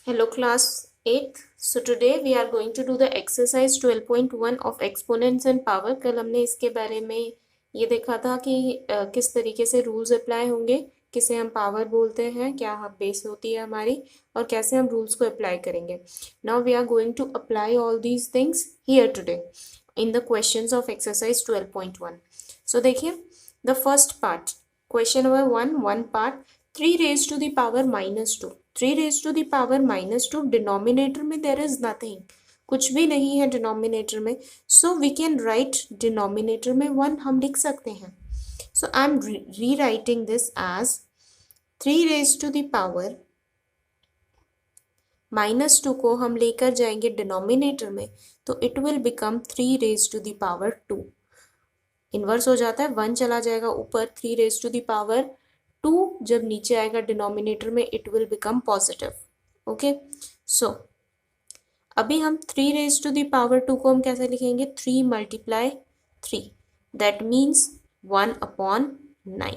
Hello class 8th. So today we are going to do the exercise 12.1 of exponents and power. कल हमने इसके बारे में ये देखा था कि किस तरीके से रूल्स अप्लाई होंगे, किसे हम पावर बोलते हैं, क्या बेस होती है हमारी और कैसे हम रूल्स को अप्लाई करेंगे. Now we are going to apply all these things here today in the questions of exercise 12.1. So देखिए the first part, question number 1 part, 3 raised to the power minus 2. 3 raised to the power minus 2 denominator में there is nothing, कुछ भी नहीं है denominator में. So we can write denominator में 1 हम लिख सकते हैं. So I am rewriting this as 3 raised to the power minus 2 को हम लेकर जाएंगे डिनोमिनेटर में तो it will become 3 raised to the power 2. Inverse हो जाता है, 1 चला जाएगा ऊपर, 3 raised to the power 2 जब नीचे आएगा डिनोमिनेटर में it will become positive. Okay, so अभी हम 3 रेज टू द पावर 2 को हम कैसे लिखेंगे? 3 multiply 3, that means 1 upon 9.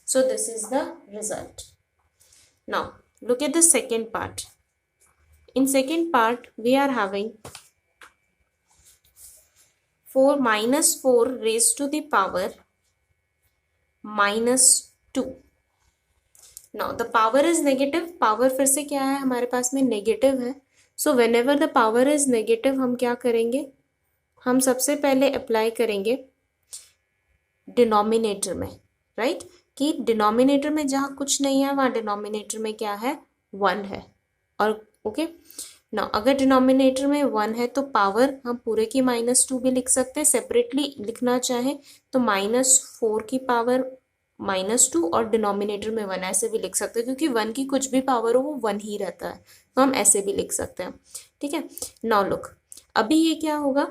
So this is the result. Now look at the second part. In second part we are having 4 minus 4 raised to the power minus 2. Now the power is negative. Power फिर से क्या है हमारे पास में? Negative है. So when ever the power is negative हम क्या करेंगे? हम सबसे पहले अप्लाई करेंगे डिनोमिनेटर में, राइट? कि डिनोमिनेटर में जहाँ कुछ नहीं है वहाँ डिनोमिनेटर में क्या है? 1 है. और ओके ना, अगर डिनोमिनेटर में 1 है तो पावर हम पूरे की -2 भी लिख सकते हैं. सेपरेटली लिखना चाहे तो -4 की पावर -2 और डिनोमिनेटर में 1 ऐसे भी लिख सकते हैं, क्योंकि 1 की कुछ भी पावर हो वो 1 ही रहता है, तो हम ऐसे भी लिख सकते हैं. ठीक है. नाउ लुक, अभी ये क्या होगा?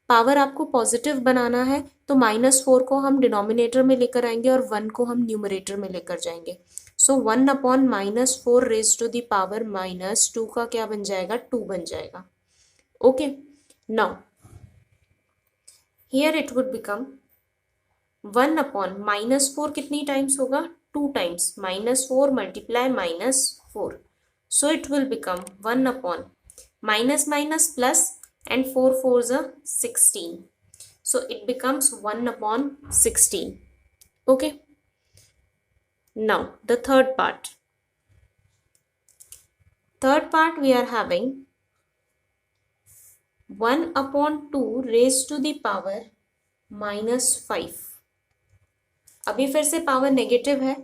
पावर आपको पॉजिटिव बनाना है तो -4 को हम डिनोमिनेटर में लेकर आएंगे और 1 को हम न्यूमरेटर में लेकर जाएंगे. So 1 upon -4 raise to the power -2 का क्या बन जाएगा? 2 बन जाएगा. Okay, now here it would become 1 upon -4 कितनी टाइम्स होगा? 2 times. -4 multiply -4. So it will become 1 upon minus minus plus and 4 4s are 16. So it becomes 1 upon 16. Okay. Now the third part. Third part we are having 1 upon 2 raised to the power -5. अभी फिर से power negative है.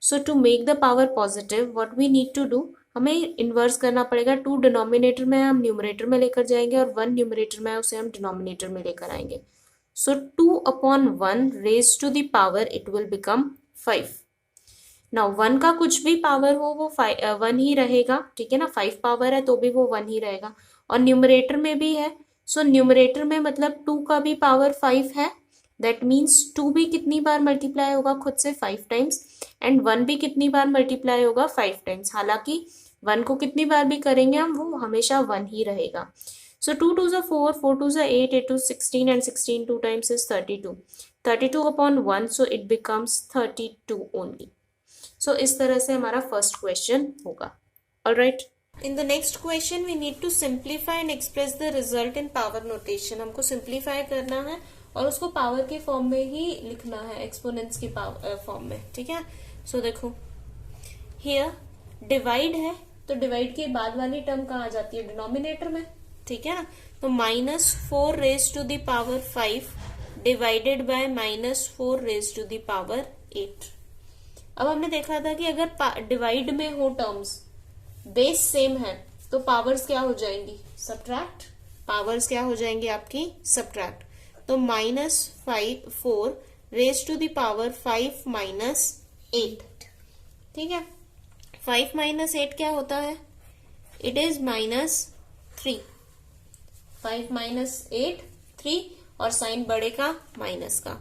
So to make the power positive, what we need to do, हमें inverse करना पड़ेगा. 2 denominator में हम numerator में लेकर जाएंगे और 1 न्यूमरेटर में उसे हम डिनोमिनेटर में लेकर आएंगे. So 2 upon 1 raise to the power it will become 5. Now 1 का कुछ भी पावर हो वो 1 ही रहेगा. ठीक है ना, 5 पावर है तो भी वो 1 ही रहेगा. और न्यूमरेटर में भी है. सो न्यूमरेटर में मतलब 2 का भी पावर 5 है. दैट मीन्स 2 भी कितनी बार मल्टीप्लाई होगा खुद से? 5 टाइम्स. एंड 1 भी कितनी बार मल्टीप्लाई होगा? 5 टाइम्स. हालांकि 1 को कितनी बार भी करेंगे हम वो हमेशा 1 ही रहेगा. सो 2 2s are 4, 4 2s are 8, 8 2 16 and 16 2 times is 32. 32 upon 1, so it becomes 32 only. So इस तरह से हमारा फर्स्ट क्वेश्चन होगा. Alright. In the next question we need to simplify and express the result in power notation. हमको simplify करना है और उसको पावर के फॉर्म में ही लिखना है, एक्सपोनेंट्स की फॉर्म में. ठीक है. सो देखो हियर डिवाइड है तो डिवाइड के बाद वाली टर्म कहाँ आ जाती है? डिनोमिनेटर में. ठीक है ना. तो -4 raise to the power 5 divided by -4 raise to the power 8. अब हमने देखा था कि अगर डिवाइड में हो टर्म्स, बेस सेम है तो पावर्स क्या हो जाएंगी? सब्ट्रैक्ट. पावर्स क्या हो जाएंगी आपकी? सब्ट्रैक्ट. तो -4 रेज टू द पावर 5 -8. ठीक है. 5 - 8 क्या होता है? It is -3. 5 - 8 3 और साइन बड़े का माइनस का.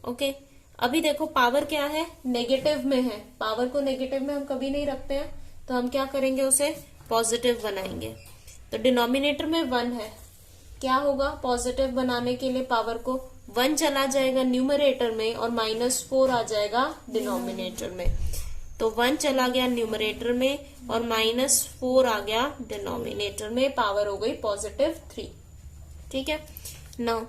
ओके. अभी देखो पावर क्या है? नेगेटिव में है. पावर को नेगेटिव में हम कभी नहीं रखते हैं तो हम क्या करेंगे? उसे पॉजिटिव बनाएंगे. तो डिनोमिनेटर में 1 है. क्या होगा? पॉजिटिव बनाने के लिए पावर को 1 चला जाएगा न्यूमरेटर में और -4 आ जाएगा डिनोमिनेटर में. तो 1 चला गया न्यूमरेटर में और -4 आ गया डिनोमिनेटर में, पावर हो गई +3। ठीक है। नाउ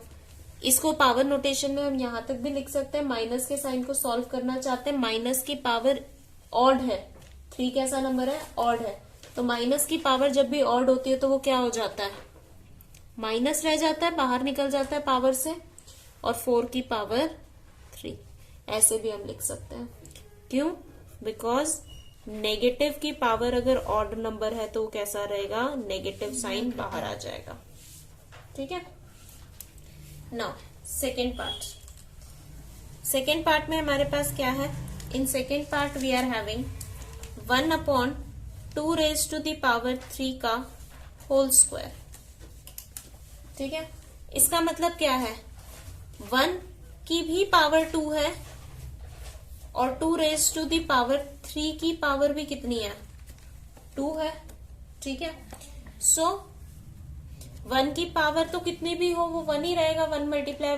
इसको पावर नोटेशन में हम यहां तक भी लिख सकते हैं, माइनस के साइन को सॉल्व करना चाहते हैं, माइनस की पावर ऑड है, 3 कैसा नंबर है, ऑड है, तो माइनस की पावर जब भी ऑड होती है तो वो क्या हो जाता है, माइनस रह जाता है, बाहर निकल जाता है पावर से, और 4 की पावर 3, ऐसे भी हम लिख सकते हैं। क्यों? बिकॉज नेगेटिव की पावर अगर ऑड नंबर है तो वो कैसा रहेगा, नेगेटिव साइन बाहर आ जाएगा। ठीक है। नाउ सेकेंड पार्ट में हमारे पास क्या है, in second part we are having 1/2 raise to the power 3 का होल स्क्वायर। ठीक है। इसका मतलब क्या है, 1 की भी पावर 2 है और 2 रेज टू दी पावर 3 की पावर भी कितनी है, 2 है। ठीक है। सो 1 की पावर तो कितनी भी हो वो 1 ही रहेगा, 1 मल्टीप्लाई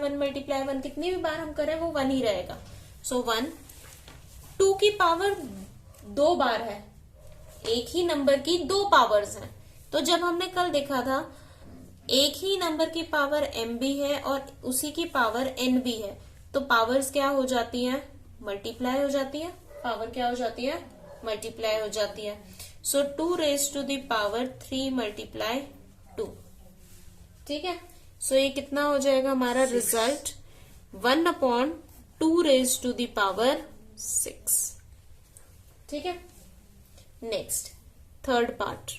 1 कितनी भी बार हम करें वो 1 ही रहेगा। सो 1, 2 की पावर 2 बार है, एक ही नंबर की 2 पावर्स हैं। तो जब हमने कल देखा था एक ही नंबर की पावर m भी है और उसी की पावर n भी है, तो पावर्स क्या हो जाती हैं, मल्टीप्लाई हो जाती है, पावर क्या हो जाती है, मल्टीप्लाई हो जाती है। So 2 raise to the power 3 multiply 2। ठीक है। सो ये कितना हो जाएगा हमारा result, 1/2 raise to the power 6। ठीक है। नेक्स्ट थर्ड पार्ट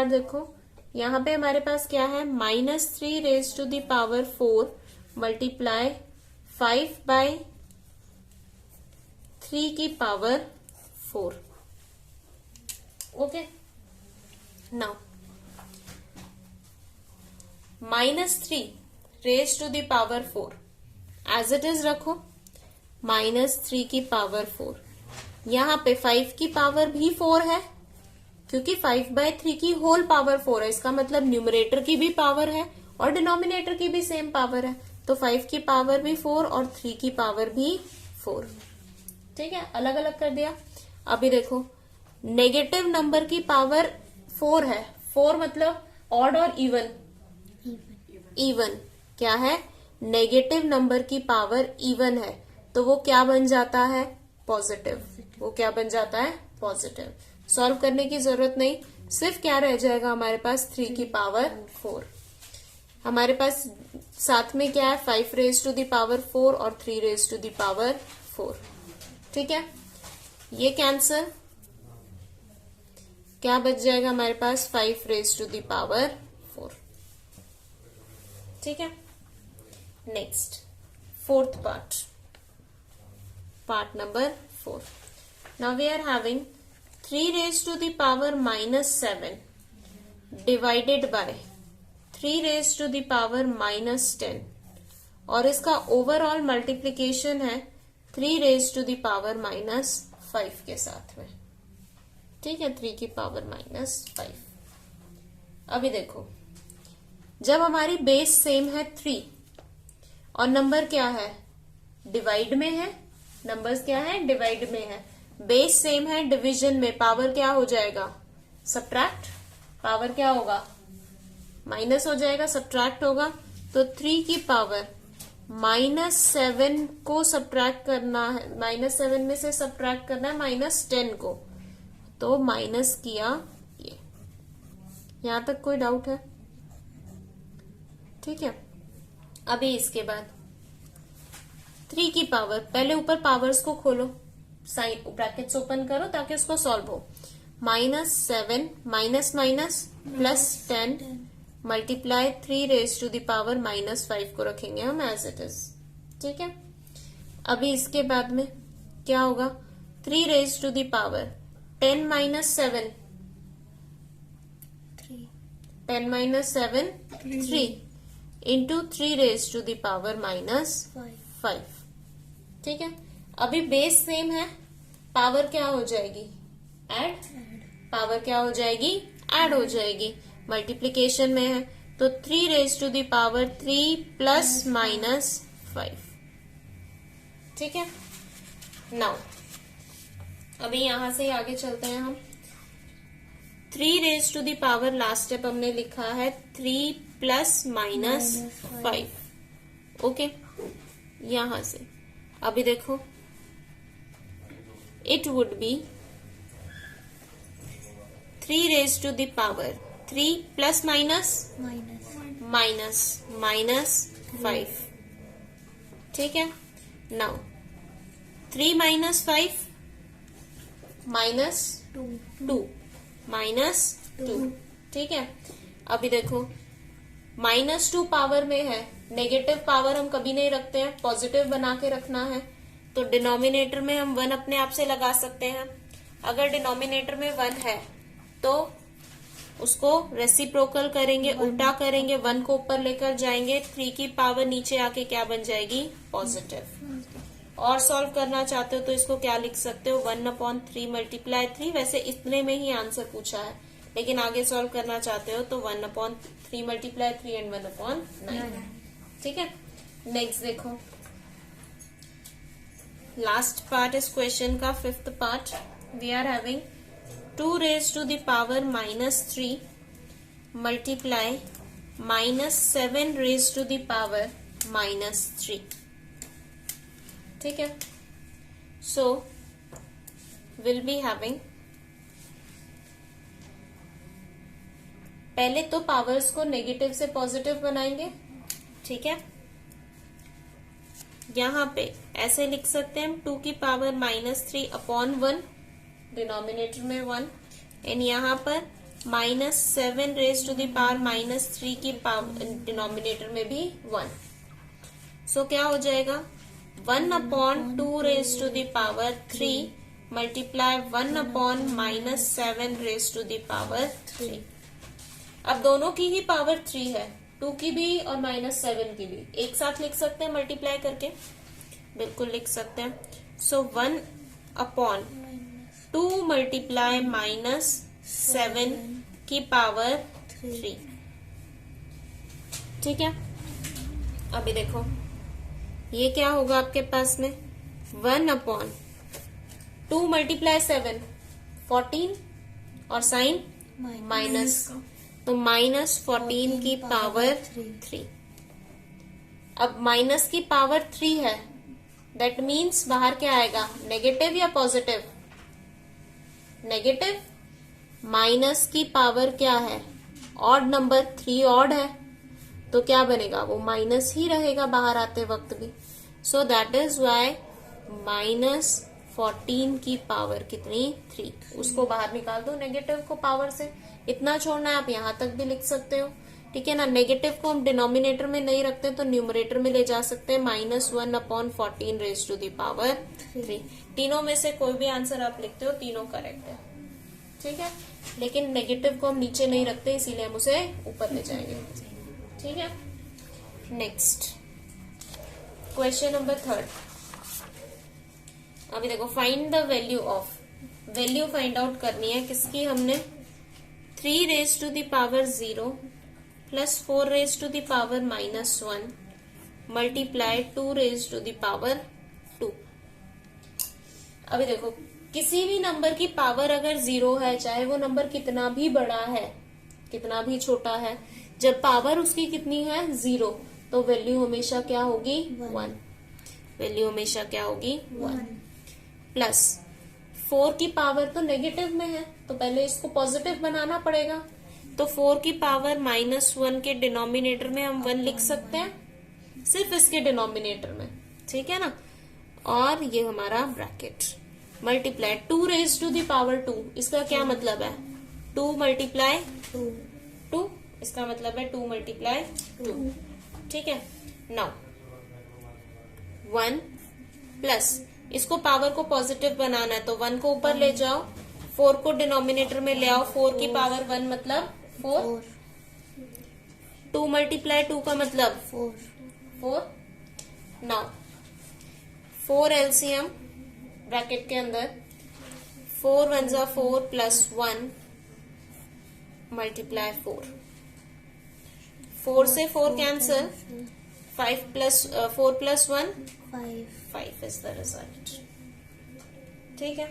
देखो, यहां पे हमारे पास क्या है, -3 raise to the power 4 multiply 5/3 की power 4। Okay. Now -3 raise to the power 4 as it is रखो, -3 की पावर 4, यहां पे 5 की पावर भी 4 है क्योंकि 5/3 की होल पावर 4 है, इसका मतलब न्यूमरेटर की भी पावर है और डिनोमिनेटर की भी सेम पावर है, तो 5 की पावर भी 4 और 3 की पावर भी 4। ठीक है, अलग अलग कर दिया। अभी देखो नेगेटिव नंबर की पावर 4 है, 4 मतलब ऑड और इवन, क्या है, नेगेटिव नंबर की पावर इवन है, तो वो क्या बन जाता है, पॉजिटिव, वो क्या बन जाता है, पॉजिटिव। सॉल्व करने की जरूरत नहीं, सिर्फ क्या रह जाएगा हमारे पास, 3 की पावर 4। हमारे पास साथ में क्या है, 5 रेज टू दी पावर 4 और 3 रेज टू दी पावर 4। ठीक है, ये कैंसर, क्या बच जाएगा हमारे पास, 5 रेज टू दी पावर 4। ठीक है। Next fourth part number 4। Now we are having 3 raise to the power -7 divided by 3 raise to the power -10, और इसका ओवरऑल मल्टीप्लीकेशन है 3 रेज टू दी पावर -5 के साथ में। ठीक है, 3 की पावर -5। अभी देखो, जब हमारी बेस सेम है 3 और नंबर क्या है, डिवाइड में है, नंबर्स क्या है, डिवाइड में है, बेस सेम है, डिवीजन में पावर क्या हो जाएगा, सब्ट्रैक्ट, पावर क्या होगा, माइनस हो जाएगा, सब्ट्रैक्ट होगा, तो 3 की पावर -7 को सब्ट्रैक्ट करना है, -7 में से सब्ट्रैक्ट करना है -10 को, तो माइनस किया ये। यहां तक कोई डाउट है? ठीक है। अभी इसके बाद 3 की पावर, पहले ऊपर पावर्स को खोलो, साइन ब्रैकेट्स ओपन करो ताकि उसको सॉल्व हो, -7 minus +10 multiply 3 raise to the power -5 को रखेंगे हम एज इट इज। ठीक है। अभी इसके बाद में क्या होगा, 3 raise to the power 10 - 7 3 into 3 raise to the power -5। ठीक है। अभी बेस सेम है, पावर क्या हो जाएगी, ऐड, पावर क्या हो जाएगी, ऐड हो जाएगी, मल्टीप्लीकेशन में है, तो 3 रेज टू द पावर 3 +- 5। ठीक है। नाउ अभी यहां से आगे चलते हैं हम। 3 raise to the power, last step हमने लिखा है 3 प्लस माइनस 5। ओके, यहां से अभी देखो it would be 3 raise to the power 3 plus minus minus 5। ठीक है, नाउ 3 माइनस 5 माइनस 2 माइनस 2। ठीक है, अभी देखो -2 पावर में है, नेगेटिव पावर हम कभी नहीं रखते हैं, पॉजिटिव बना के रखना है। तो डिनोमिनेटर में हम 1 अपने आप से लगा सकते हैं। अगर डिनोमिनेटर में 1 है तो उसको रेसिप्रोकल करेंगे, उल्टा करेंगे, 1 को ऊपर लेकर जाएंगे, 3 की पावर नीचे आके क्या बन जाएगी, पॉजिटिव। और सॉल्व करना चाहते हो तो इसको क्या लिख सकते हो, 1/3 मल्टीप्लाई 3। वैसे इतने में ही आंसर पूछा है, लेकिन आगे सॉल्व करना चाहते हो तो 1/3 मल्टीप्लाई 3 एंड 1/9। ठीक है, नेक्स्ट देखो, लास्ट पार्ट इस क्वेश्चन का 5th part. We are having 2 raise to the power -3 multiply -7 raise to the power -3। ठीक है, सो विल बी हैविंग, पहले तो पावर्स को नेगेटिव से पॉजिटिव बनाएंगे। ठीक है, यहां पे ऐसे लिख सकते हैं 2 की पावर -3/1, डिनोमिनेटर में 1, एंड यहां पर -7 रेज टू द पावर -3 की पावर डिनोमिनेटर में भी 1। सो क्या हो जाएगा, 1/2 raise to the power 3 multiply 1/-7 raise to the power 3। अब दोनों की ही पावर 3 है, 2 की भी और -7 की भी, एक साथ लिख सकते हैं मल्टीप्लाई करके, बिल्कुल लिख सकते हैं। सो 1/2 मल्टीप्लाई -7 की पावर 3। ठीक है, अभी देखो ये क्या होगा आपके पास में, 1/2 मल्टीप्लाई 7 14 और साइन माइनस, तो -14 की पावर 3। अब माइनस की पावर 3 है, दैट मीन्स बाहर क्या आएगा, नेगेटिव या पॉजिटिव, नेगेटिव। माइनस की पावर क्या है, ऑड नंबर, 3 ऑड है, तो क्या बनेगा, वो माइनस ही रहेगा बाहर आते वक्त भी। सो दैट इज वाई -14 की पावर कितनी, 3। उसको बाहर निकाल दो नेगेटिव को पावर से, इतना छोड़ना है, आप यहां तक भी लिख सकते हो। ठीक है ना, नेगेटिव को हम डिनोमिनेटर में नहीं रखते तो न्यूमरेटर में ले जा सकते हैं, -1/14 रेज टू द पावर 3। तीनों में से कोई भी आंसर आप लिखते हो, तीनों करेक्ट है। ठीक है, लेकिन नेगेटिव को हम नीचे नहीं रखते, इसीलिए हम उसे ऊपर ले जाएंगे। ठीक है, नेक्स्ट क्वेश्चन नंबर 3। अभी देखो, find the value of, value find out करनी है किसकी, हमने 3 raise to the power 0 plus 4 raise to the power -1 multiply 2 raise to the power 2। अभी देखो, किसी भी नंबर की पावर अगर 0 है, चाहे वो नंबर कितना भी बड़ा है, कितना भी छोटा है, जब पावर उसकी कितनी है, 0, तो वैल्यू हमेशा क्या होगी, 1। वैल्यू हमेशा क्या होगी, 1। प्लस 4 की पावर तो नेगेटिव में है, तो पहले इसको पॉजिटिव बनाना पड़ेगा, तो 4 की पावर -1 के डिनोमिनेटर में हम 1 लिख सकते हैं, सिर्फ इसके डिनोमिनेटर में। ठीक है ना, और ये हमारा bracket multiply 2 raise to the power 2, इसका क्या मतलब है, 2 मल्टीप्लाई 2, इसका मतलब है 2 मल्टीप्लाई 2। ठीक है, नाउ 1 प्लस, इसको पावर को पॉजिटिव बनाना है तो 1 को ऊपर ले जाओ, 4 को डिनोमिनेटर में ले आओ, 4 की पावर 1 मतलब 4, 2 मल्टीप्लाई 2 का मतलब 4। नाउ 4 एलसीएम ब्रैकेट के अंदर, 4 1 जा 4 प्लस 1 मल्टीप्लाई 4, 4 से 4 cancel, 4 plus 1 5 is the result. ठीक है,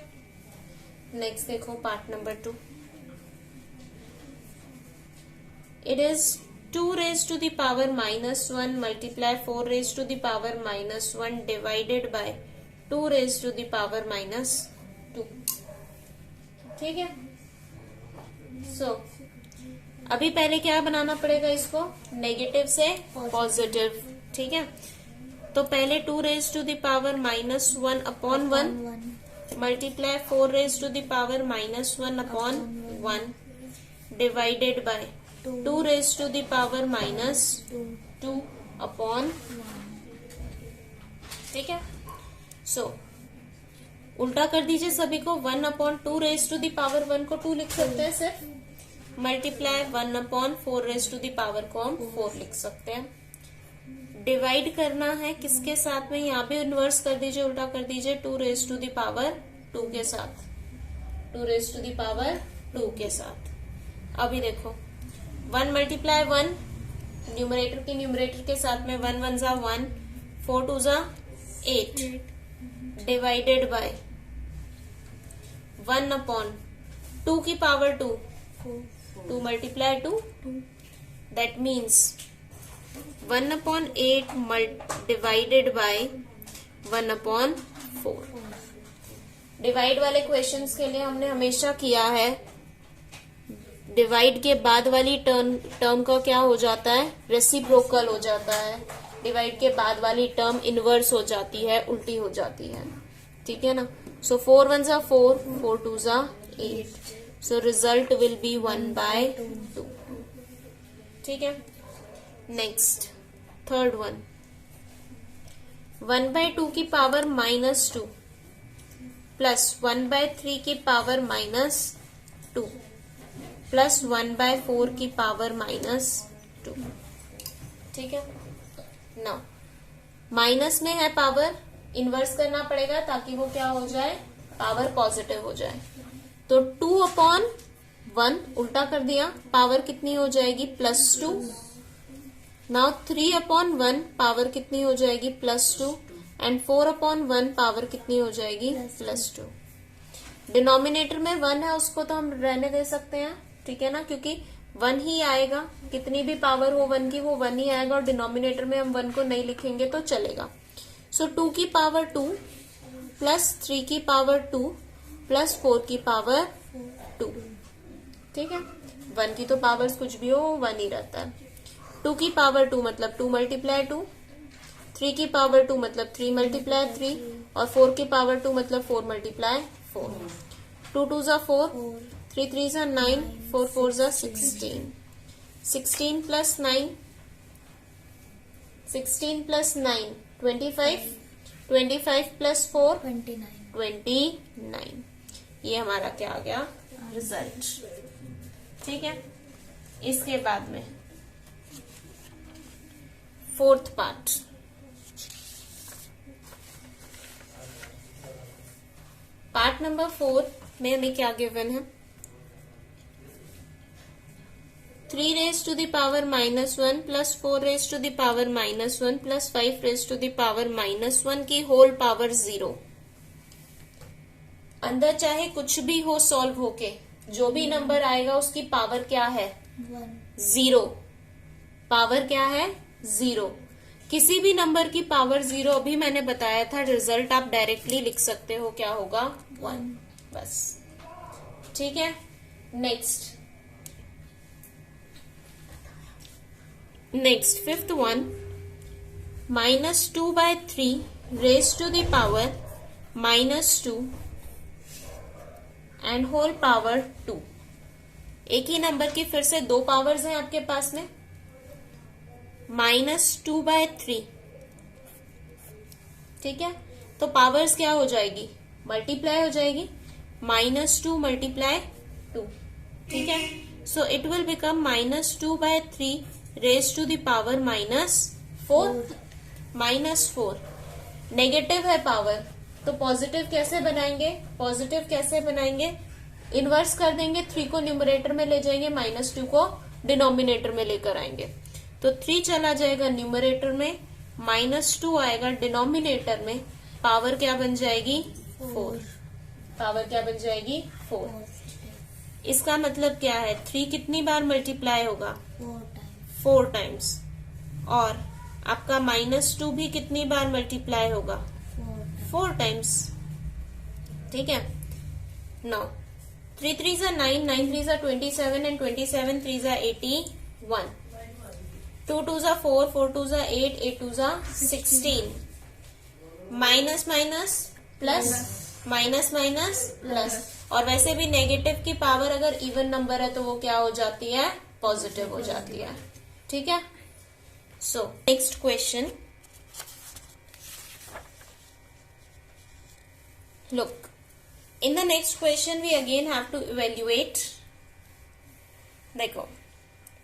नेक्स्ट देखो part number 2. It is 2 raised to the power minus 1 multiply 4 raised to the power minus 1 divided by 2 raised to the power minus 2. ठीक है. So अभी पहले क्या बनाना पड़ेगा इसको, नेगेटिव से पॉजिटिव. ठीक है. तो पहले 2 raise to the power minus 1 upon 1 multiply 4 raise to the power minus 1 upon 1 divided by 2 raise to the power minus 2 upon. ठीक है. सो उल्टा कर दीजिए सभी को. 1 upon 2 raise to the power 1 को 2 लिख सकते हैं सिर्फ. Multiply 1 upon 4 raise to the power को हम 4 लिख सकते हैं. डिवाइड करना है किसके साथ में, यहाँ पे इन्वर्स कर दीजिए, उल्टा कर दीजिए. 2 रेज टू द पावर 2 के साथ. 2 रेज टू द पावर 2 के साथ. अभी देखो 1 मल्टीप्लाई 1 न्यूमरेटर की न्यूमरेटर के साथ में 1 1 जा 1 4 2 जा 8 डिवाइडेड बाय 1 अपॉन 2 की power 2 2 multiply 2 that means 1 upon 8 divided by 1 upon 4. Divide वाले क्वेश्चंस के लिए हमने हमेशा किया है डिवाइड के बाद वाली टर्म का क्या हो जाता है, रेसिप्रोकल हो जाता है. डिवाइड के बाद वाली टर्म इनवर्स हो जाती है, उल्टी हो जाती है. ठीक है ना. सो 4 1 जा 4 4 2 जा 8. So result will be 1/2. ठीक है. नेक्स्ट थर्ड वन 1/2 की पावर माइनस 2 प्लस 1/3 की पावर माइनस 2 प्लस 1/4 की पावर माइनस 2. ठीक है ना. माइनस में है पावर, इनवर्स करना पड़ेगा ताकि वो क्या हो जाए, पावर पॉजिटिव हो जाए. तो 2 अपॉन 1 उल्टा कर दिया, पावर कितनी हो जाएगी +2. नाउ 3 अपॉन 1 पावर कितनी हो जाएगी +2 एंड 4 अपॉन 1 पावर कितनी हो जाएगी +2. डिनोमिनेटर में 1 है उसको तो हम रहने दे सकते हैं. ठीक है ना, क्योंकि 1 ही आएगा, कितनी भी पावर हो 1 की वो 1 ही आएगा और डिनोमिनेटर में हम 1 को नहीं लिखेंगे तो चलेगा. सो 2 की पावर 2 प्लस 3 की पावर 2 प्लस 4 की पावर 2. ठीक है. 1 की तो पावर्स कुछ भी हो 1 ही रहता है. 2 की पावर 2 मतलब 2 मल्टीप्लाई 2. 3 की पावर 2 मतलब 3 मल्टीप्लाई 3 और 4 की पावर 2 मतलब 4 मल्टीप्लाई 4. 2 2 जा 4 3 3 जा 9 4 4 जा 16. 16 प्लस 9 16 प्लस 9 25 25 प्लस 4 29. ये हमारा क्या आ गया, रिजल्ट. ठीक है. इसके बाद में फोर्थ पार्ट. पार्ट नंबर 4 में हमें क्या गिवन है, 3 raise to the power -1 plus 4 raise to the power -1 plus 5 raise to the power -1 की होल पावर 0. अंदर चाहे कुछ भी हो सॉल्व होके, जो भी नंबर आएगा उसकी पावर क्या है 0. पावर क्या है 0. किसी भी नंबर की पावर 0, अभी मैंने बताया था रिजल्ट आप डायरेक्टली लिख सकते हो, क्या होगा 1 बस. ठीक है. Next fifth one -2/3 raise to the power -2 and whole power 2. एक ही नंबर की फिर से 2 पावर्स हैं आपके पास में. -2/3. ठीक है. तो पावर्स क्या हो जाएगी, मल्टीप्लाई हो जाएगी. -2 मल्टीप्लाई 2. ठीक है. So it will become -2/3 raise to the power -4. -4 negative है पावर, तो पॉजिटिव कैसे बनाएंगे, पॉजिटिव कैसे बनाएंगे, इनवर्स कर देंगे. 3 को न्यूमरेटर में ले जाएंगे, -2 को डिनोमिनेटर में लेकर आएंगे. तो 3 चला जाएगा न्यूमरेटर में, -2 आएगा डिनोमिनेटर में, पावर क्या बन जाएगी 4. पावर क्या बन जाएगी 4। इसका मतलब क्या है 3 कितनी बार मल्टीप्लाई होगा 4 टाइम्स। और आपका -2 भी कितनी बार मल्टीप्लाई होगा 4 टाइम्स। ठीक है। Now 3 3 9, 9 3 27 and 27 3 81, 2 2 4, 4 2 8, 8 2 16, minus minus plus, minus minus plus. और वैसे भी नेगेटिव की पावर अगर इवन नंबर है तो वो क्या हो जाती है पॉजिटिव हो जाती है। ठीक है। So next question, look, in the next question we again have to evaluate। देखो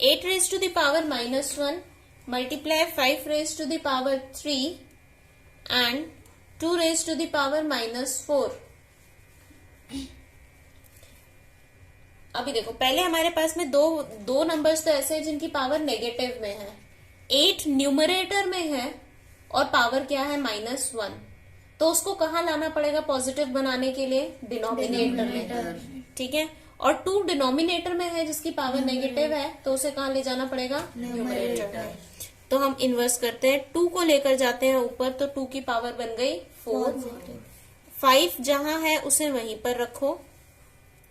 8 raised to the power -1 multiply 5 raised to the power 3 and 2 raised to the power -4। अभी देखो पहले हमारे पास में दो नंबर्स तो ऐसे हैं जिनकी पावर नेगेटिव में है। 8 न्यूमरेटर में है और पावर क्या है -1, तो उसको कहाँ लाना पड़ेगा पॉजिटिव बनाने के लिए डिनोमिनेटर में। ठीक है। और 2 डिनोमिनेटर में है जिसकी पावर नेगेटिव है, तो उसे कहाँ ले जाना पड़ेगा न्यूमरेटर में। तो हम इन्वर्स करते हैं, 2 को लेकर जाते हैं ऊपर, तो 2 की पावर बन गई 4। 5 जहां है उसे वहीं पर रखो।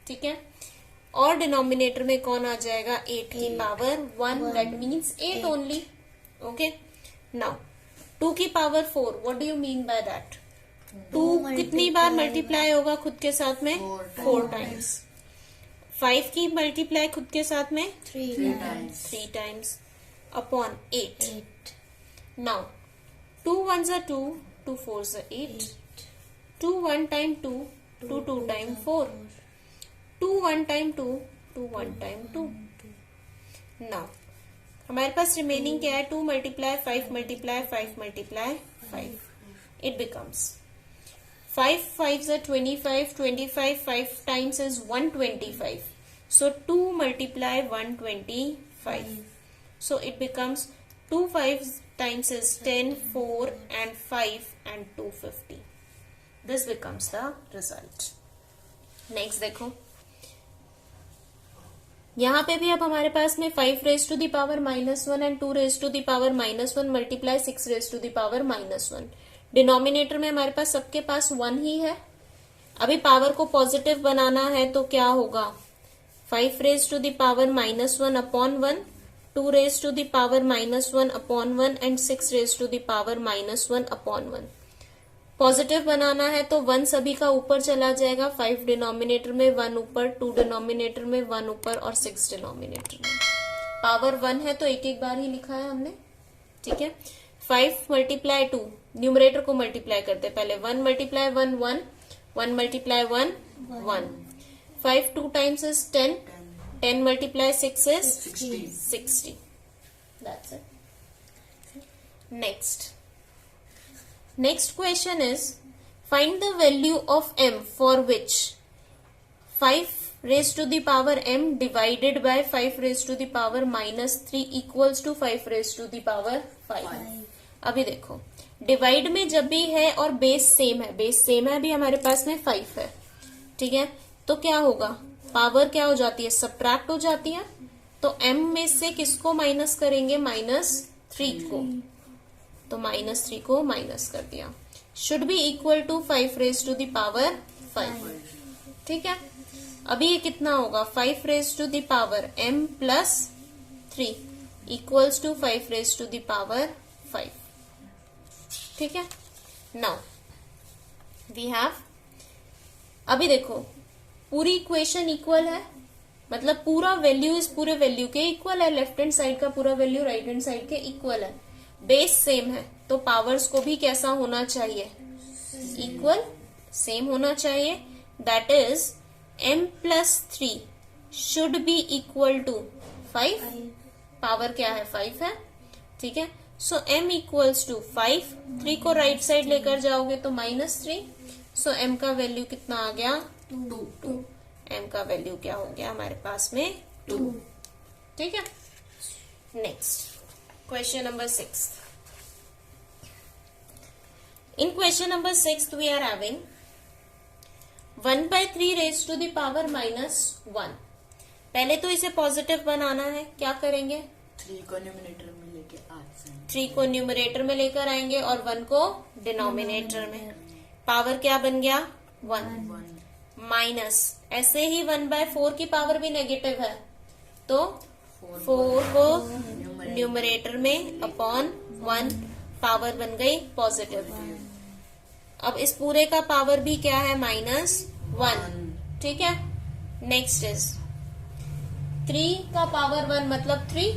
ठीक है। और डिनोमिनेटर में कौन आ जाएगा 8 की power 1, that means 8 only. Okay. Now 2 की power 4, what do you mean by that? 2 कितनी बार मल्टीप्लाई होगा खुद के साथ में 4 टाइम्स। 5 की मल्टीप्लाई खुद के साथ में 3 times upon 8। Now 2 1s are 2, 2 4s are 8, 2 1 time 2, 2 2 time 4, 2 1 time 2, 2 1 time 2। Now हमारे पास रिमेनिंग क्या है 2 multiply 5 multiply 5 multiply 5, it becomes 5 5s are 25, 25 5 times is 125, so 2 multiply 125, so it becomes 2 5 times is 10, 4 and 5 and 250. This becomes the result. Next देखो, यहाँ पे भी अब हमारे पास में 5 raised to the power -1 and 2 raised to the power -1 multiply 6 raised to the power -1। Denominator में हमारे पास सबके पास 1 ही है। अभी पावर को पॉजिटिव बनाना है तो क्या होगा 5 raised to the power -1 upon 1, 2 raised to the power -1 upon 1 and 6 raised to the power -1 upon 1। Positive बनाना है तो 1 सभी का ऊपर चला जाएगा, 5 डिनोमिनेटर में 1 ऊपर, 2 डिनोमिनेटर में 1 ऊपर और 6 डिनोमिनेटर में। पावर 1 है तो एक एक बार ही लिखा है हमने। ठीक है। 5 मल्टीप्लाई 2, न्यूमरेटर को मल्टीप्लाई करते पहले, 1 multiply 1 1, 1 multiply 1 1, 5 2 times is 10, 10 multiply 6 is 60। That's it. Next question is, find the value of m for which 5 raised to the power m divided by 5 raised to the power -3 equals to 5 raised to the power 5। अभी देखो divide में जब भी है और base same है, base same है, अभी हमारे पास में 5 है। ठीक है। तो क्या होगा पावर क्या हो जाती है सब्ट्रैक्ट हो जाती है, तो m में से किसको माइनस करेंगे -3 को, तो -3 को माइनस कर दिया, should be equal to 5 raise to the power 5। ठीक है। अभी ये कितना होगा 5 raise to the power m plus 3 equals to 5 raise to the power 5। ठीक है। नाउ वी हैव, अभी देखो पूरी इक्वेशन इक्वल है, मतलब पूरा वैल्यू इस पूरे वैल्यू के इक्वल है, लेफ्ट हैंड साइड का पूरा वैल्यू राइट हैंड साइड के इक्वल है, बेस सेम है, तो पावर्स को भी कैसा होना चाहिए इक्वल, सेम होना चाहिए। That is m plus 3 should be equal to 5, power क्या है 5 है। ठीक है। सो m इक्वल्स टू 5, 3 को राइट साइड लेकर जाओगे तो -3, सो m का वैल्यू कितना आ गया 2, m का वैल्यू क्या हो गया हमारे पास में 2। ठीक है। Next question number 6। In question number 6 we are having 1/3 raise to the power -1। पहले तो इसे पॉजिटिव बनाना है, क्या करेंगे? 3 को न्यूमरेटर में लेके आ जाएंगे। 3 को न्यूमरेटर में लेकर आएंगे और 1 को डिनोमिनेटर में। पावर क्या बन गया? 1 माइनस, ऐसे ही 1/4 की पावर भी नेगेटिव है तो 4 को न्यूमरेटर में अपॉन 1, पावर बन गई पॉजिटिव। अब इस पूरे का पावर भी क्या है? -1। ठीक है। नेक्स्ट इज 3 का पावर 1 मतलब 3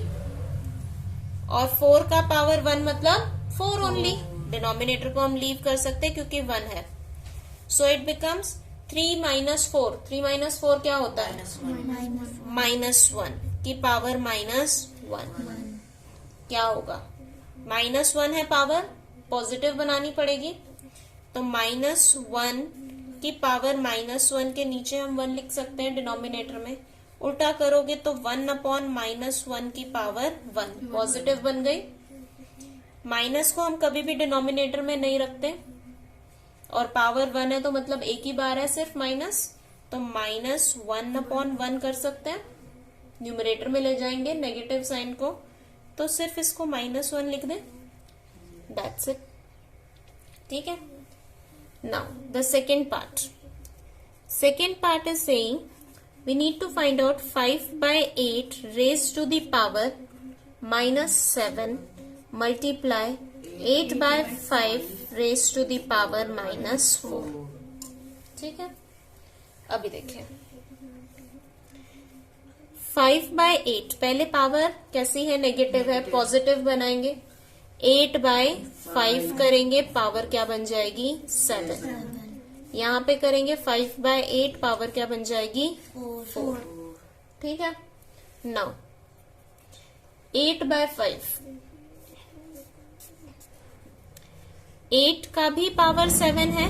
और 4 का पावर 1 मतलब 4 ओनली। डिनोमिनेटर को हम लीव कर सकते हैं क्योंकि 1 है। So it becomes 3 - 4। 3 - 4 क्या होता है? -1 की पावर -1। क्या होगा? -1 है पावर, पॉजिटिव बनानी पड़ेगी तो -1 की पावर -1 के नीचे हम 1 लिख सकते हैं डिनोमिनेटर में। उल्टा करोगे तो 1/-1 की पावर 1 पॉजिटिव बन गई। माइनस को हम कभी भी डिनोमिनेटर में नहीं रखते और पावर 1 है तो मतलब एक ही बार है सिर्फ माइनस, तो -1/1 कर सकते हैं। न्यूमरेटर में ले जाएंगे नेगेटिव साइन को तो सिर्फ इसको -1 लिख दें, दैट्स इट। ठीक है। Now the second part is saying we need to find out 5/8 raised to the power -7 multiply 8/5 raised to the power -4। ठीक है। अभी देखें 5/8, पहले पावर कैसी है? नेगेटिव है, पॉजिटिव बनाएंगे। 8/5 करेंगे, पावर क्या बन जाएगी? 7। यहाँ पे करेंगे 5/8, पावर क्या बन जाएगी? 4। ठीक है। नाउ 8/5, 8 का भी पावर 7 है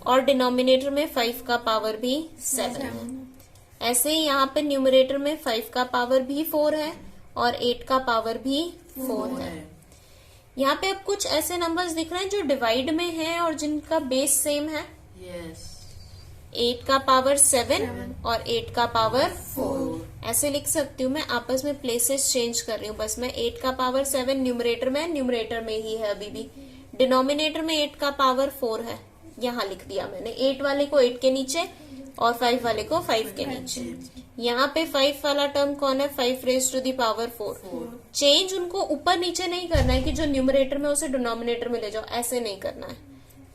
और डिनोमिनेटर में 5 का पावर भी 7 है। ऐसे ही यहाँ पे न्यूमरेटर में 5 का पावर भी 4 है और 8 का पावर भी 4 है। यहाँ पे अब कुछ ऐसे नंबर्स दिख रहे हैं जो डिवाइड में हैं और जिनका बेस सेम है। Yes. 8 का पावर 7 और 8 का पावर 4, ऐसे लिख सकती हूँ मैं। आपस में प्लेसेस चेंज कर रही हूँ बस मैं। 8 का पावर 7 न्यूमरेटर में ही है अभी भी। डिनोमिनेटर में 8 का पावर 4 है, यहाँ लिख दिया मैंने। 8 वाले को 8 के नीचे और 5 वाले को 5 के नीचे। यहाँ पे 5 वाला टर्म कौन है? 5 raise to the power 4। Change उनको ऊपर नीचे नहीं करना है कि जो न्यूमरेटर में उसे डिनोमिनेटर में ले जाओ, ऐसे नहीं करना है।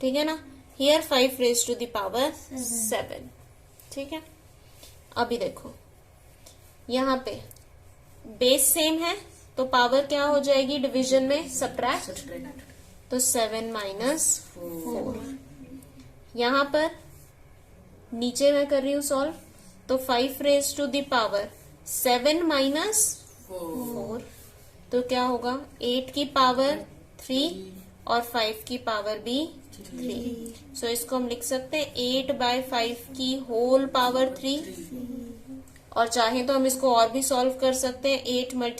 ठीक है ना। Here 5 raise to the power 7। ठीक है। अभी देखो यहाँ पे बेस सेम है तो पावर क्या हो जाएगी? डिवीजन में सब्ट्रैक्ट, तो 7 - 4। यहाँ पर नीचे मैं कर रही हूँ सॉल्व, तो 5 रेज टू दी पावर 7 - 4, तो क्या होगा? 8 की पावर 3 और 5 की पावर भी 3। सो इसको हम लिख सकते हैं 8/5 की होल पावर 3, और चाहे तो हम इसको और भी सॉल्व कर सकते हैं। 8 ×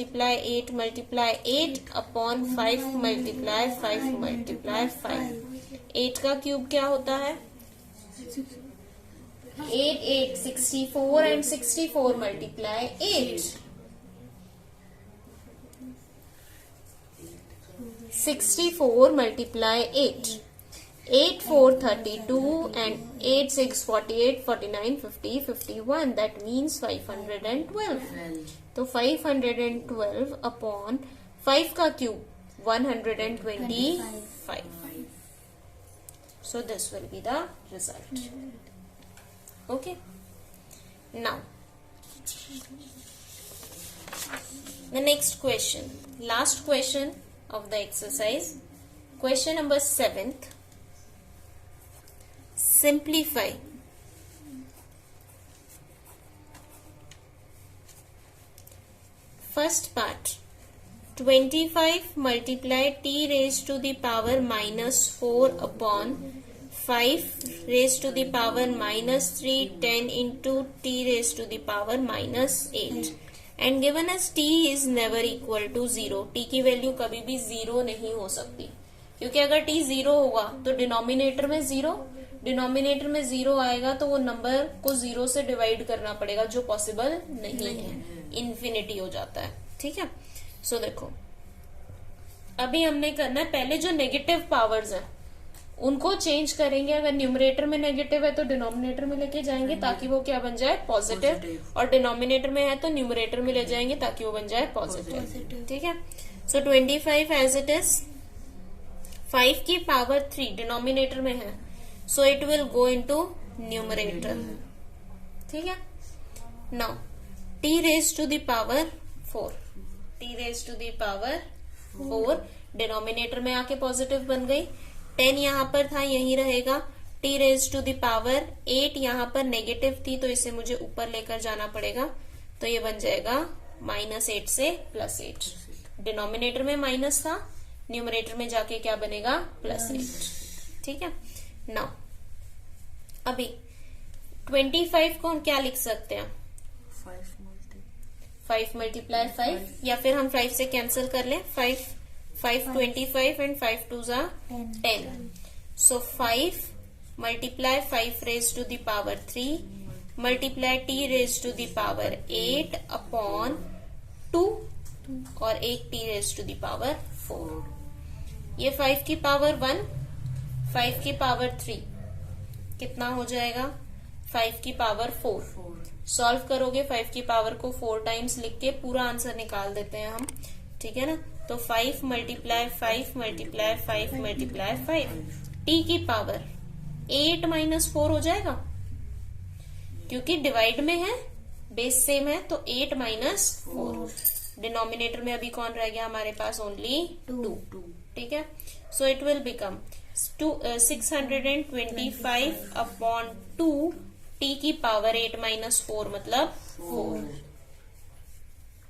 8 अपॉन 5 × 5 × 5। 8 का क्यूब क्या होता है? 8 8 64 and 64 multiply 8। 64 multiply 8. 8 4 32 and 8 6 48 49 50 51. That means 512. तो 512 अपॉन 5 का cube 125. So this will be the result. Okay. Now the next question, last question of the exercise, question number 7th. Simplify. First part, 25 multiply t raised to the power -4 upon 5 raised to the power -3 10 into t raised to the power -8. And given as t is never equal to 0. t की value कभी भी 0 नहीं हो सकती, क्योंकि अगर t 0 होगा तो डिनोमिनेटर में 0, डिनोमिनेटर में 0 आएगा तो वो नंबर को 0 से डिवाइड करना पड़ेगा, जो पॉसिबल नहीं है, इन्फिनिटी हो जाता है। ठीक है, सो देखो अभी हमने करना है, पहले जो नेगेटिव पावर्स है उनको चेंज करेंगे। अगर न्यूमरेटर में नेगेटिव है तो डिनोमिनेटर में लेके जाएंगे ताकि वो क्या बन जाए, पॉजिटिव, और डिनोमिनेटर में है तो न्यूमरेटर में ले जाएंगे ताकि वो बन जाए पॉजिटिव। ठीक है, सो 25 एज इट इज, 5 की पावर 3 डिनोमिनेटर में है, so it will go into numerator. ठीक है, now t raise to the power 4, t raise to the power 4 denominator में आके पॉजिटिव बन गई। 10 यहाँ पर था, यही रहेगा। t raise to the power 8 यहाँ पर नेगेटिव थी तो इसे मुझे ऊपर लेकर जाना पड़ेगा, तो ये बन जाएगा -8 से +8। डिनोमिनेटर में माइनस था, न्यूमरेटर में जाके क्या बनेगा, +8। ठीक है, नाउ अभी 25 को हम क्या लिख सकते हैं, 5 मल्टीप्लाई 5, या फिर हम 5 से कैंसिल कर लें। 5 25 एंड 5 2 जा 10, so 5 multiply 5 raise to the power 3 multiply t raise to the power 8 upon 2 और एक t raise to the power 4। ये 5 की पावर 1, 5 की पावर 3 कितना हो जाएगा, 5 की पावर 4। सॉल्व करोगे 5 की पावर को 4 टाइम्स लिख के पूरा आंसर निकाल देते हैं हम। ठीक है ना, तो 5 मल्टीप्लाई 5 मल्टीप्लाई 5 मल्टीप्लाई 5, t की पावर 8 - 4 हो जाएगा, क्योंकि डिवाइड में है, बेस सेम है, तो 8 - 4। डिनोमिनेटर में अभी कौन रह गया हमारे पास, ओनली 2। ठीक है, so it will become 625 upon 2, t की पावर 8 - 4 मतलब 4।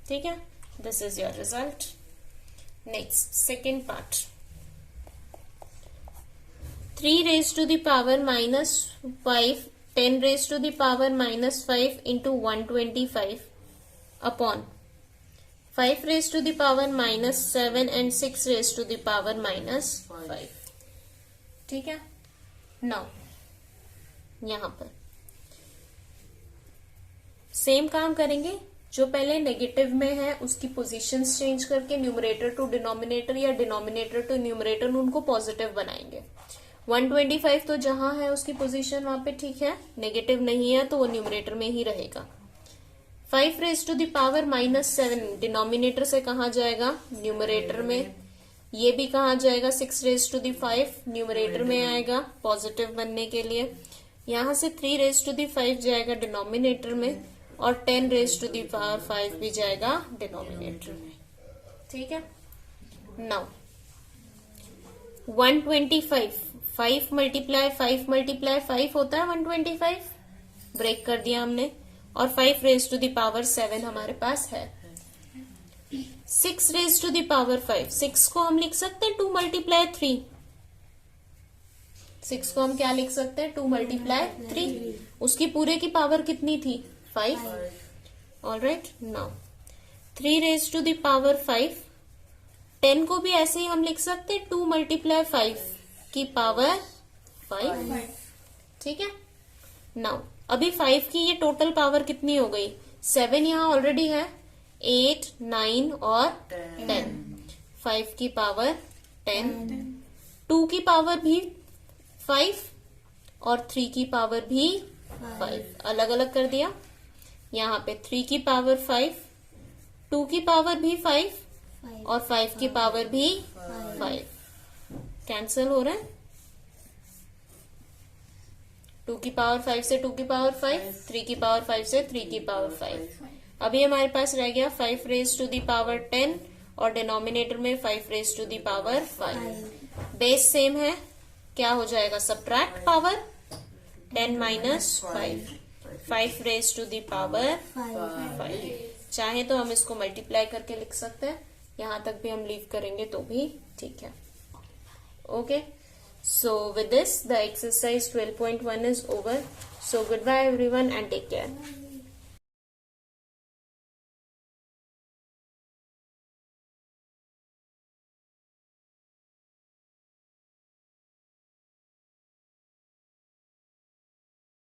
ठीक है, this is your result. Next second part, 3 raise to the power -5 10 raise to the power -5 into 125 upon 5 raise to the power -7 and 6 raise to the power -5। ठीक है, now यहां पर same काम करेंगे, जो पहले नेगेटिव में है उसकी पोजीशंस चेंज करके न्यूमरेटर टू डिनोमिनेटर या डिनोमिनेटर टू न्यूमरेटर उनको पॉजिटिव बनाएंगे। 125 तो जहां है उसकी पोजीशन वहां पे ठीक है, नेगेटिव नहीं है तो वो न्यूमरेटर में ही रहेगा। 5 raise to the power -7 denominator से कहा जाएगा, न्यूमरेटर में। ये भी कहा जाएगा 6 रेज टू द 5 न्यूमरेटर में आएगा पॉजिटिव बनने के लिए। यहां से 3 रेज टू द 5 जाएगा डिनोमिनेटर में, और 10 रेज टू द पावर 5 भी जाएगा डिनोमिनेटर में। ठीक है, नाउ 125, 5 मल्टीप्लाई 5 मल्टीप्लाई 5 होता है 125, ब्रेक कर दिया हमने, और 5 रेज टू द पावर 7 हमारे पास है। 6 रेज टू द पावर 5, 6 को हम लिख सकते हैं 2 मल्टीप्लाई 3, 6 को हम क्या लिख सकते हैं, 2 मल्टीप्लाई 3, उसकी पूरे की पावर कितनी थी, 5। Alright, now 3 raise to the power 5, 10 को भी ऐसे ही हम लिख सकते हैं 2 मल्टीप्लाई 5 की पावर 5। ठीक है, नाउ अभी 5 की ये टोटल पावर कितनी हो गई, 7 यहाँ ऑलरेडी है, 8 9 और 10, 5 की पावर 10, 2 की पावर भी 5 और 3 की पावर भी 5, अलग अलग कर दिया। यहाँ पे 3 की पावर 5, 2 की पावर भी 5 और 5 की पावर भी 5, कैंसिल हो रहा है। 2 की पावर 5 से 2 की पावर 5, 3 की पावर 5 से 3 की पावर 5। अभी हमारे पास रह गया 5 रेज टू द पावर 10 और डिनोमिनेटर में 5 raise to the power 5। Base same है, क्या हो जाएगा, subtract power, 10 - 5, 5 raise to the power 5। चाहे तो हम इसको मल्टीप्लाई करके लिख सकते हैं, यहां तक भी हम लीव करेंगे तो भी ठीक है। Okay, so with this the exercise 12.1 is over. So goodbye everyone and take care.